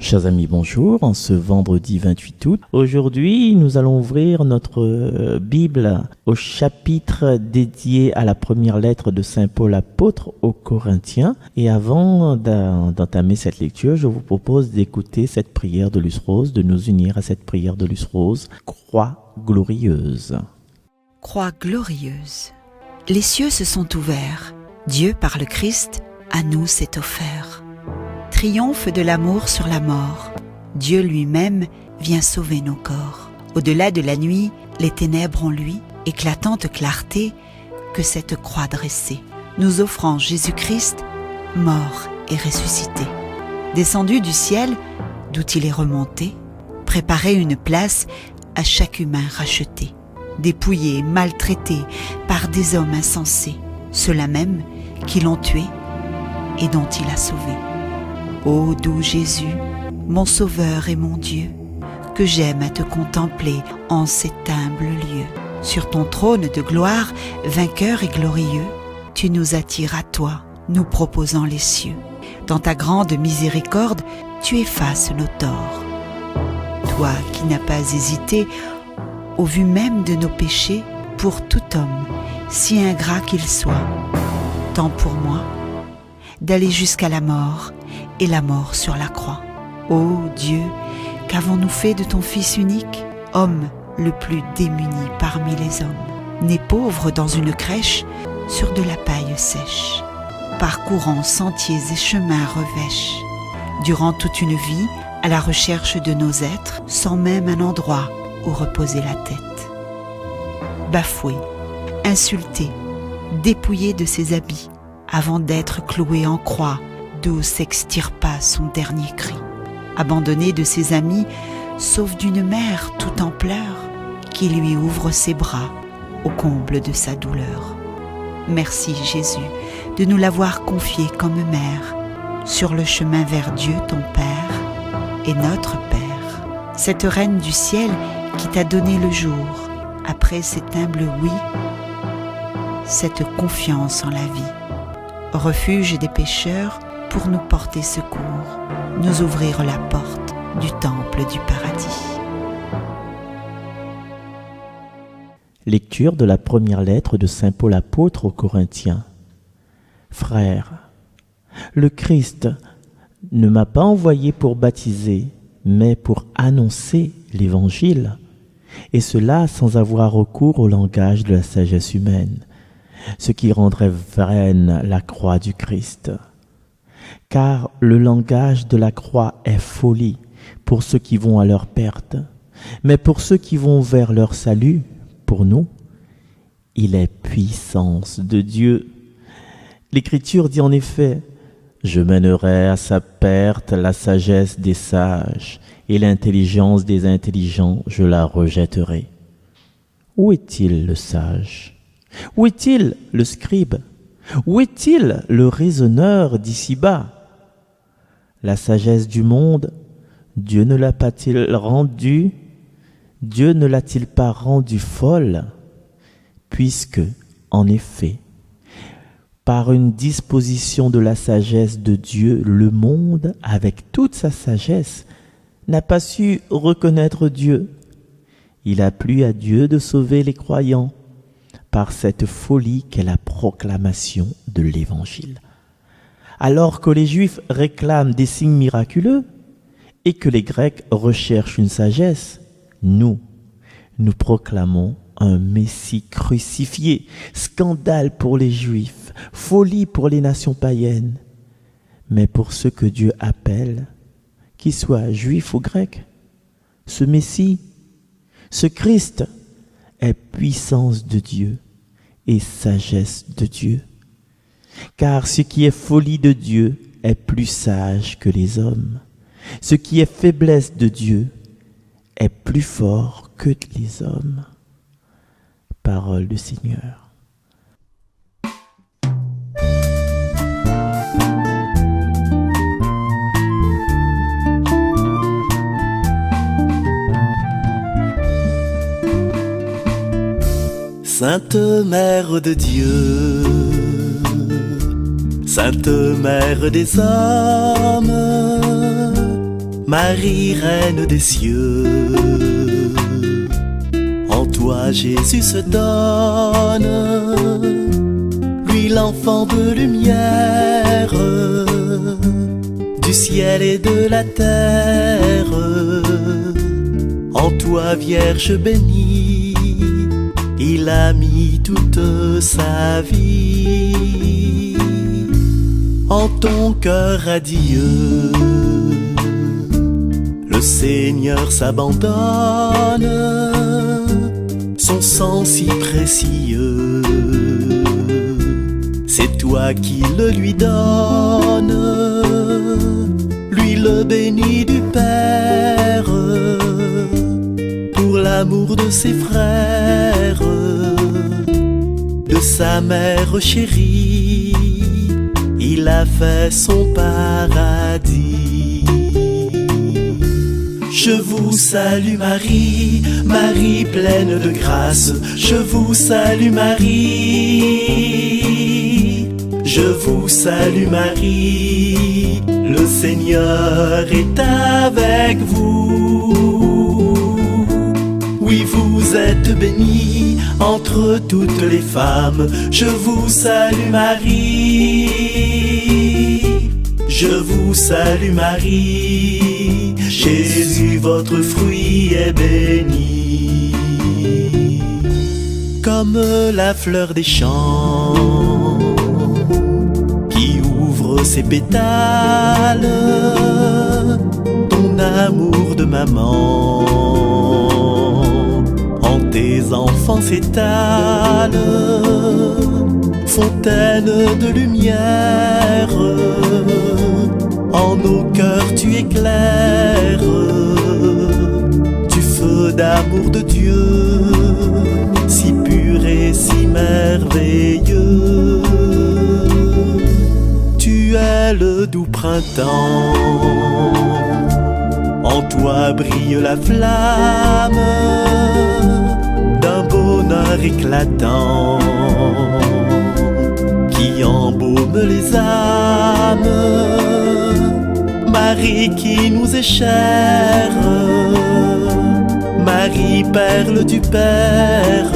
Chers amis, bonjour. En ce vendredi 28 août, aujourd'hui, nous allons ouvrir notre Bible au chapitre dédié à la première lettre de Saint Paul apôtre aux Corinthiens. Et avant d'entamer cette lecture, je vous propose d'écouter cette prière de Luce Rose, de nous unir à cette prière de Luce Rose. Croix glorieuse. Croix glorieuse. Les cieux se sont ouverts. Dieu, par le Christ, à nous s'est offert. Triomphe de l'amour sur la mort. Dieu lui-même vient sauver nos corps. Au-delà de la nuit, les ténèbres ont lui, éclatante clarté que cette croix dressée, nous offrant Jésus-Christ, mort et ressuscité. Descendu du ciel, d'où il est remonté, préparer une place à chaque humain racheté, dépouillé, maltraité par des hommes insensés, ceux-là même qui l'ont tué et dont il a sauvé. Ô doux Jésus, mon Sauveur et mon Dieu, que j'aime à te contempler en cet humble lieu. Sur ton trône de gloire, vainqueur et glorieux, tu nous attires à toi, nous proposant les cieux. Dans ta grande miséricorde, tu effaces nos torts. Toi qui n'as pas hésité, au vu même de nos péchés, pour tout homme, si ingrat qu'il soit, tant pour moi, d'aller jusqu'à la mort, et la mort sur la croix. Ô Dieu, qu'avons-nous fait de ton Fils unique, homme le plus démuni parmi les hommes, né pauvre dans une crèche, sur de la paille sèche, parcourant sentiers et chemins revêches, durant toute une vie, à la recherche de nos êtres, sans même un endroit où reposer la tête. Bafoué, insulté, dépouillé de ses habits, avant d'être cloué en croix, d'où s'extirpa son dernier cri. Abandonné de ses amis, sauf d'une mère tout en pleurs, qui lui ouvre ses bras au comble de sa douleur. Merci Jésus de nous l'avoir confié comme mère, sur le chemin vers Dieu ton Père et notre Père. Cette reine du ciel qui t'a donné le jour, après cet humble oui, cette confiance en la vie. Refuge des pécheurs, pour nous porter secours, nous ouvrir la porte du temple du paradis. Lecture de la première lettre de Saint Paul apôtre aux Corinthiens. Frères, le Christ ne m'a pas envoyé pour baptiser, mais pour annoncer l'Évangile, et cela sans avoir recours au langage de la sagesse humaine, ce qui rendrait vaine la croix du Christ. Car le langage de la croix est folie pour ceux qui vont à leur perte, mais pour ceux qui vont vers leur salut, pour nous, il est puissance de Dieu. L'Écriture dit en effet, « Je mènerai à sa perte la sagesse des sages, et l'intelligence des intelligents, je la rejetterai. » Où est-il le sage? Où est-il le scribe? Où est-il le raisonneur d'ici-bas? La sagesse du monde, Dieu ne l'a-t-il pas rendue folle? Puisque, en effet, par une disposition de la sagesse de Dieu, le monde, avec toute sa sagesse, n'a pas su reconnaître Dieu. Il a plu à Dieu de sauver les croyants par cette folie qu'est la proclamation de l'Évangile. Alors que les Juifs réclament des signes miraculeux et que les Grecs recherchent une sagesse, nous proclamons un Messie crucifié, scandale pour les Juifs, folie pour les nations païennes. Mais pour ceux que Dieu appelle, qu'ils soient Juifs ou Grecs, ce Messie, ce Christ est puissance de Dieu et sagesse de Dieu. Car ce qui est folie de Dieu est plus sage que les hommes. Ce qui est faiblesse de Dieu est plus fort que les hommes. Parole du Seigneur. Sainte Mère de Dieu, Sainte Mère des âmes, Marie, reine des cieux, en toi Jésus se donne, lui l'enfant de lumière, du ciel et de la terre. En toi Vierge bénie, il a mis toute sa vie. En ton cœur radieux, le Seigneur s'abandonne, son sang si précieux, c'est toi qui le lui donnes, lui le béni du Père, pour l'amour de ses frères, de sa mère chérie, il a fait son paradis. Je vous salue Marie, Marie pleine de grâce. Je vous salue Marie, je vous salue Marie. Le Seigneur est avec vous. Oui, vous êtes bénie entre toutes les femmes. Je vous salue Marie, je vous salue Marie. Jésus, votre fruit est béni. Comme la fleur des champs qui ouvre ses pétales, ton amour de maman en tes enfants s'étale. Fontaine de lumière, en nos cœurs tu éclaires, du feu d'amour de Dieu, si pur et si merveilleux. Tu es le doux printemps, en toi brille la flamme d'un bonheur éclatant qui embaume les âmes. Marie qui nous est chère, Marie perle du Père,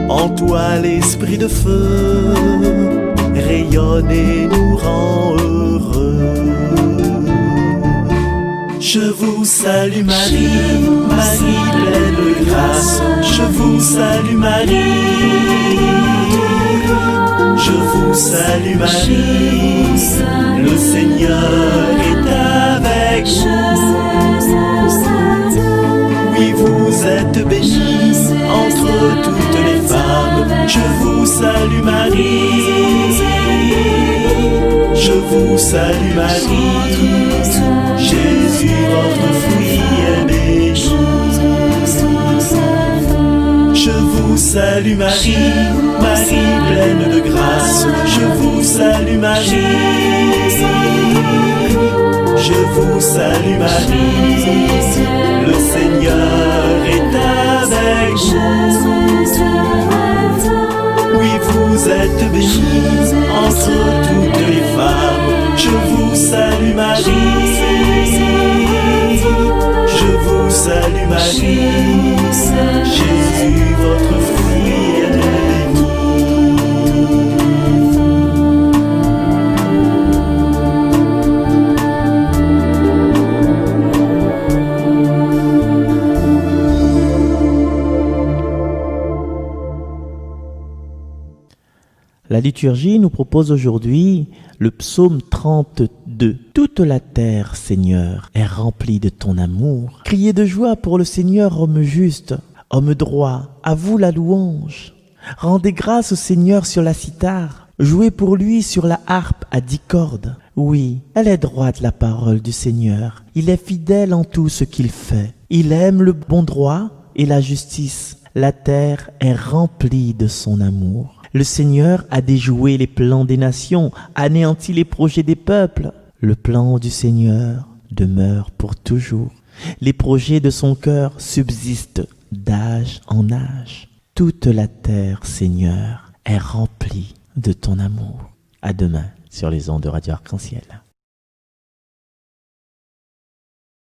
en toi l'esprit de feu rayonne et nous rend heureux. Je vous salue Marie, Marie pleine de grâce. Je vous salue Marie, je vous salue Marie. Le Seigneur est avec vous. Oui, vous êtes bénie entre toutes les femmes. Je vous salue Marie, je vous salue Marie. Jésus, votre fruit est béni. Je vous salue Marie, Marie pleine de grâce. Je vous salue Marie, je vous salue Marie. Le Seigneur est avec vous. Oui, vous êtes bénie entre toutes les femmes. Je vous salue Marie, je vous salue Marie. Jésus, votre fruit est béni. La liturgie nous propose aujourd'hui le psaume 32. Toute la terre, Seigneur, est remplie de ton amour. Criez de joie pour le Seigneur, homme juste, homme droit, à vous la louange. Rendez grâce au Seigneur sur la cithare, jouez pour lui sur la harpe à 10 cordes. Oui, elle est droite la parole du Seigneur, il est fidèle en tout ce qu'il fait. Il aime le bon droit et la justice, la terre est remplie de son amour. Le Seigneur a déjoué les plans des nations, anéanti les projets des peuples. Le plan du Seigneur demeure pour toujours. Les projets de son cœur subsistent d'âge en âge. Toute la terre, Seigneur, est remplie de ton amour. À demain sur les ondes de Radio Arc-en-Ciel.